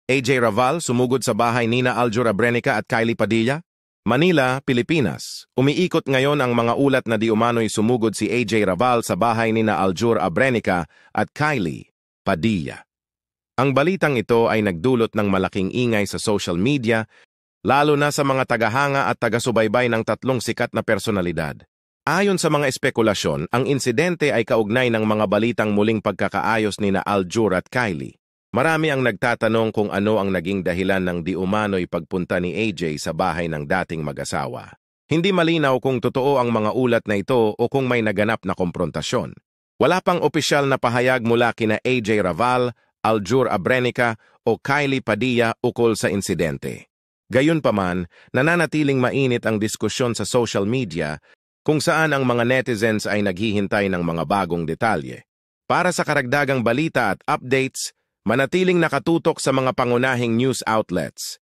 AJ Raval sumugod sa bahay nina Aljur Abrenica at Kylie Padilla? Manila, Pilipinas. Umiikot ngayon ang mga ulat na di umano'y sumugod si AJ Raval sa bahay nina Aljur Abrenica at Kylie Padilla. Ang balitang ito ay nagdulot ng malaking ingay sa social media, lalo na sa mga tagahanga at taga-subaybay ng tatlong sikat na personalidad. Ayon sa mga espekulasyon, ang insidente ay kaugnay ng mga balitang muling pagkakaayos nina Aljur at Kylie. Marami ang nagtatanong kung ano ang naging dahilan ng di umano'y pagpunta ni AJ sa bahay ng dating mag-asawa. Hindi malinaw kung totoo ang mga ulat na ito o kung may naganap na komprontasyon. Wala pang opisyal na pahayag mula kina AJ Raval, Aljur Abrenica o Kylie Padilla ukol sa insidente. Gayunpaman, nananatiling mainit ang diskusyon sa social media kung saan ang mga netizens ay naghihintay ng mga bagong detalye. Para sa karagdagang balita at updates, manatiling nakatutok sa mga pangunahing news outlets.